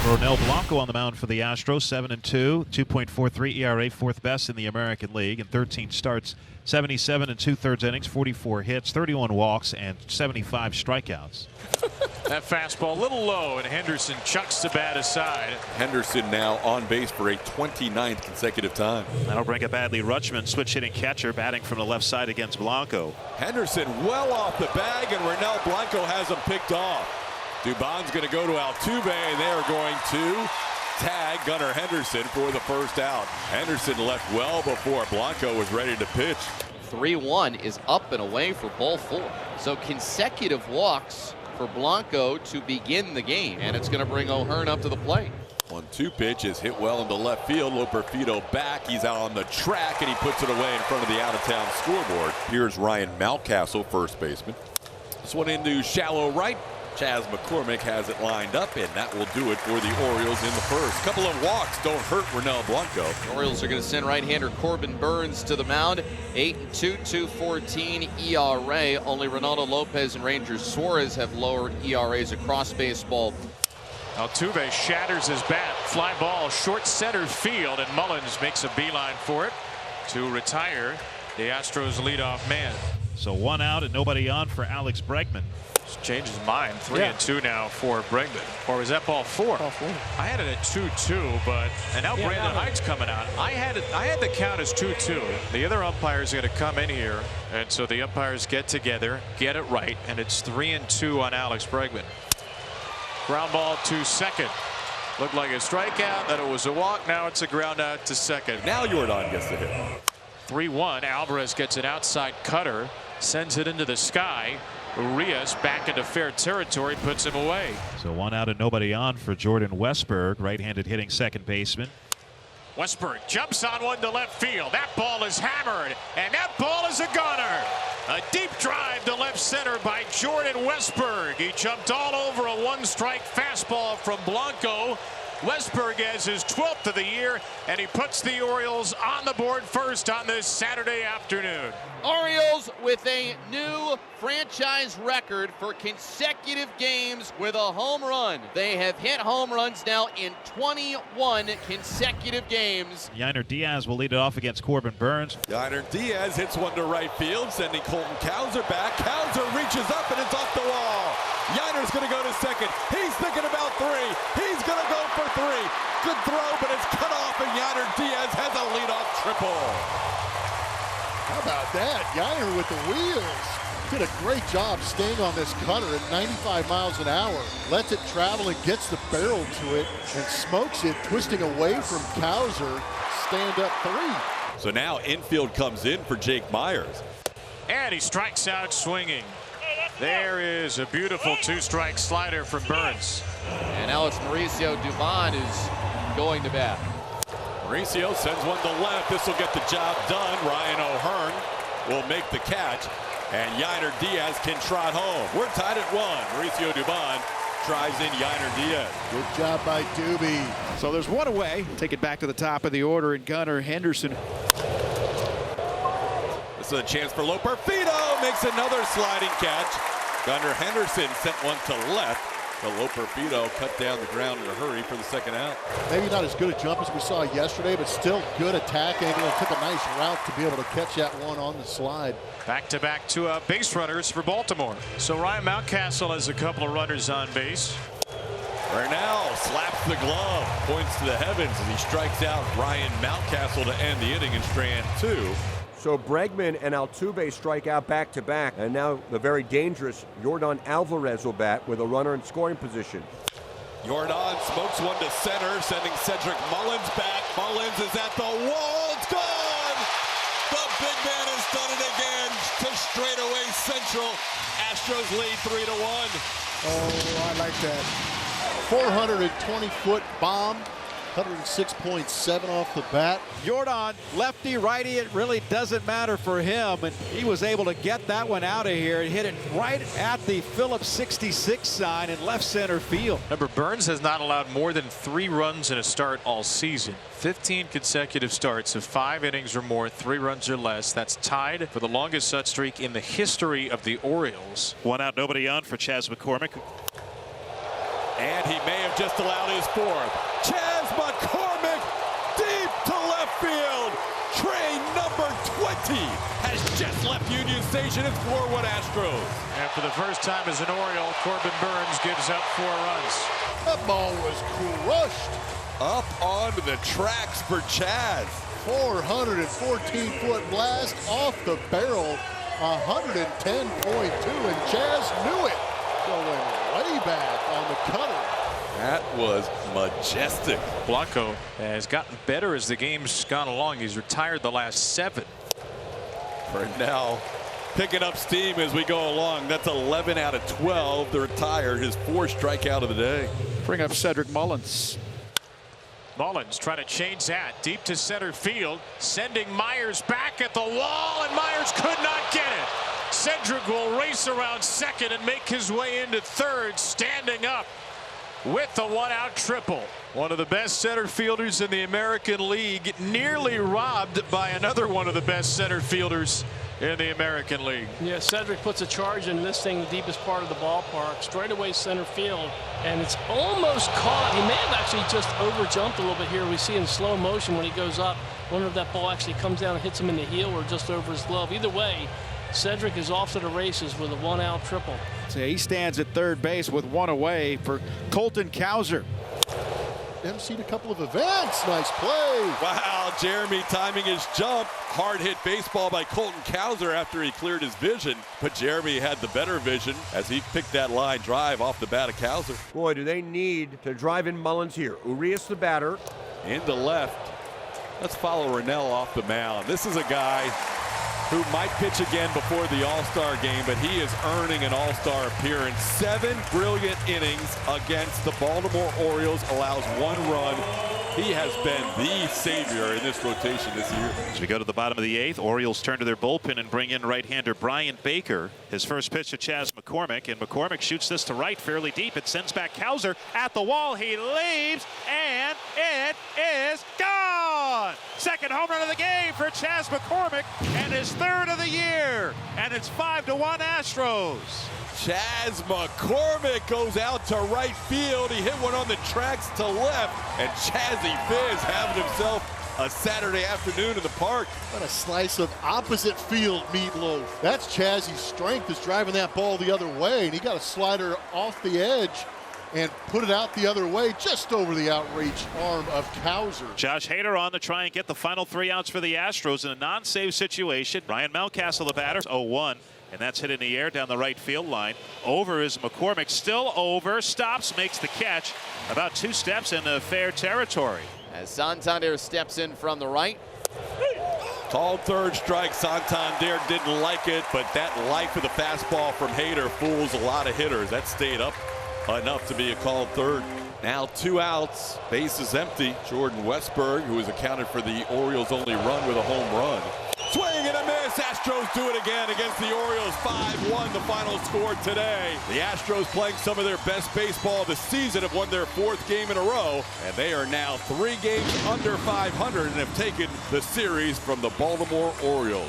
Blanco on the mound for the Astros, 7-2, 2.43 ERA, fourth best in the American League, in 13 starts, 77 2/3 innings, 44 hits, 31 walks, and 75 strikeouts. That fastball a little low, and Henderson chucks the bat aside. Henderson now on base for a 29th consecutive time. That'll bring up Adley Rutschman, switch hitting catcher, batting from the left side against Blanco. Henderson well off the bag, and Ronel Blanco has him picked off. Dubon's going to go to Altuve, and they are going to tag Gunnar Henderson for the first out. Henderson left well before Blanco was ready to pitch. 3-1 is up and away for ball four. So consecutive walks for Blanco to begin the game, and it's going to bring O'Hearn up to the plate. 1-2 pitch is hit well into left field. Loperfido back. He's out on the track, and he puts it away in front of the out-of-town scoreboard. Here's Ryan Mountcastle, first baseman. This one into shallow right. Chas McCormick has it lined up, and that will do it for the Orioles in the first. Couple of walks don't hurt Ronel Blanco. The Orioles are going to send right-hander Corbin Burnes to the mound. 8-2, 2.14 ERA. Only Ronaldo Lopez and Ranger Suarez have lowered ERAs across baseball. Altuve shatters his bat. Fly ball short center field, and Mullins makes a beeline for it to retire the Astros leadoff man. So 1 out and nobody on for Alex Bregman. Changes his mind. 3-2 now for Bregman. Or was that ball 4? Ball 4. I had it at 2-2, but and now Brandon Height's coming out. I had the count as 2-2. The other umpires are going to come in here, and so the umpires get together, get it right, and it's 3-2 on Alex Bregman. Ground ball to second. Looked like a strikeout, then it was a walk. Now it's a ground out to second. Now Jordan gets the hit. 3-1. Alvarez gets an outside cutter, sends it into the sky. Urias back into fair territory, puts him away. So 1 out and nobody on for Jordan Westberg, right-handed hitting second baseman. Westberg jumps on one to left field. That ball is hammered, and that ball is a gunner. A deep drive to left center by Jordan Westberg. He jumped all over a one-strike fastball from Blanco. Westberg has his 12th of the year, and he puts the Orioles on the board first on this Saturday afternoon. Orioles with a new franchise record for consecutive games with a home run. They have hit home runs now in 21 consecutive games. Yainer Diaz will lead it off against Corbin Burnes. Yainer Diaz hits one to right field, sending Colton Cowser back. Cowser reaches up, and it's off the wall. Yainer's going to go to second. He's thinking about 3. He's going to go for 3. Good throw, but it's cut off, and Yainer Diaz has a leadoff triple. How about that? Yainer with the wheels. Did a great job staying on this cutter at 95 miles an hour. Lets it travel and gets the barrel to it and smokes it, twisting away from Cowser. Stand up 3. So now infield comes in for Jake Myers. And he strikes out swinging. There is a beautiful 2-strike slider from Burnes. And now it's Mauricio Dubon who's going to bat. Mauricio sends one to left. This will get the job done. Ryan O'Hearn will make the catch, and Yainer Diaz can trot home. We're tied at 1. Mauricio Dubon tries in Yainer Diaz. Good job by Doobie. So there's one away. Take it back to the top of the order, and Gunnar Henderson. This is a chance for Loperfido. Makes another sliding catch. Gunnar Henderson sent one to left. But Loperfido cut down the ground in a hurry for the second out. Maybe not as good a jump as we saw yesterday, but still good attack angle, and took a nice route to be able to catch that one on the slide. Back-to-back 2-out base runners for Baltimore. So Ryan Mountcastle has a couple of runners on base. Bernal slaps the glove, points to the heavens as he strikes out Ryan Mountcastle to end the inning in strand 2. So Bregman and Altuve strike out back-to-back, and now the very dangerous Jordan Alvarez will bat with a runner in scoring position. Jordan smokes one to center, sending Cedric Mullins back. Mullins is at the wall. It's gone! The big man has done it again to straightaway Central. Astros lead 3-1. Oh, I like that. 420-foot bomb. 106.7 off the bat. Jordan, lefty, righty, it really doesn't matter for him. And he was able to get that one out of here and hit it right at the Phillips 66 sign in left center field. Remember, Burnes has not allowed more than 3 runs in a start all season. 15 consecutive starts of 5 innings or more, 3 runs or less. That's tied for the longest such streak in the history of the Orioles. 1 out, nobody on for Chas McCormick. And he may have just allowed his fourth. Chas McCormick deep to left field. Train number 20 has just left Union Station. It's 4-1 Astros. And for the first time as an Oriole, Corbin Burns gives up 4 runs. That ball was crushed. Up onto the tracks for Chas. 414-foot blast off the barrel. 110.2, and Chas knew it. Going way back on the cutter. That was majestic. Blanco has gotten better as the game's gone along. He's retired the last 7. Now picking up steam as we go along. That's 11 out of 12 to retire his 4th strikeout of the day. Bring up Cedric Mullins. Mullins trying to change that deep to center field, sending Myers back at the wall, and Myers could not get it. Cedric will race around second and make his way into third, standing up with the 1-out triple. One of the best center fielders in the American League, nearly robbed by another one of the best center fielders in the American League. Yeah, Cedric puts a charge in this thing, the deepest part of the ballpark, straightaway center field, and it's almost caught. He may have actually just overjumped a little bit here. We see in slow motion when he goes up. Wonder if that ball actually comes down and hits him in the heel or just over his glove. Either way, Cedric is off to the races with a 1-out triple. So he stands at third base with 1 away for Colton Cowser. MC'd a couple of events. Nice play. Wow, Jeremy timing his jump. Hard hit baseball by Colton Cowser after he cleared his vision. But Jeremy had the better vision as he picked that line drive off the bat of Cowser. Boy, do they need to drive in Mullins here. Urias the batter. Into left. Let's follow Rennell off the mound. This is a guy who might pitch again before the All-Star game, but he is earning an All-Star appearance. 7 brilliant innings against the Baltimore Orioles, allows 1 run. He has been the savior in this rotation this year. As we go to the bottom of the 8th, Orioles turn to their bullpen and bring in right-hander Brian Baker. His first pitch to Chas McCormick, and McCormick shoots this to right fairly deep. It sends back Cowser at the wall. He leaves, and it is gone. Second home run of the game for Chas McCormick, and his 3rd of the year. And it's 5-1 Astros. Chas McCormick goes out to right field. He hit one on the tracks to left, and Chazzy Fizz having himself a Saturday afternoon in the park. What a slice of opposite field meatloaf. That's Chazzy's strength, is driving that ball the other way, and he got a slider off the edge and put it out the other way, just over the outreach arm of Cowser. Josh Hader on to try and get the final 3 outs for the Astros in a non-save situation. Ryan Mountcastle, the batter, 0-1. And that's hit in the air down the right field line. Over is McCormick, still over, stops, makes the catch. About 2 steps into fair territory. As Santander steps in from the right. Tall third strike. Santander didn't like it, but that life of the fastball from Hader fools a lot of hitters. That stayed up enough to be a called third. Now 2 outs, base is empty. Jordan Westburg, who has accounted for the Orioles' only run with a home run. Swing and a miss. Astros do it again against the Orioles. 5-1 the final score today. The Astros, playing some of their best baseball of the season, have won their 4th game in a row, and they are now 3 games under 500 and have taken the series from the Baltimore Orioles.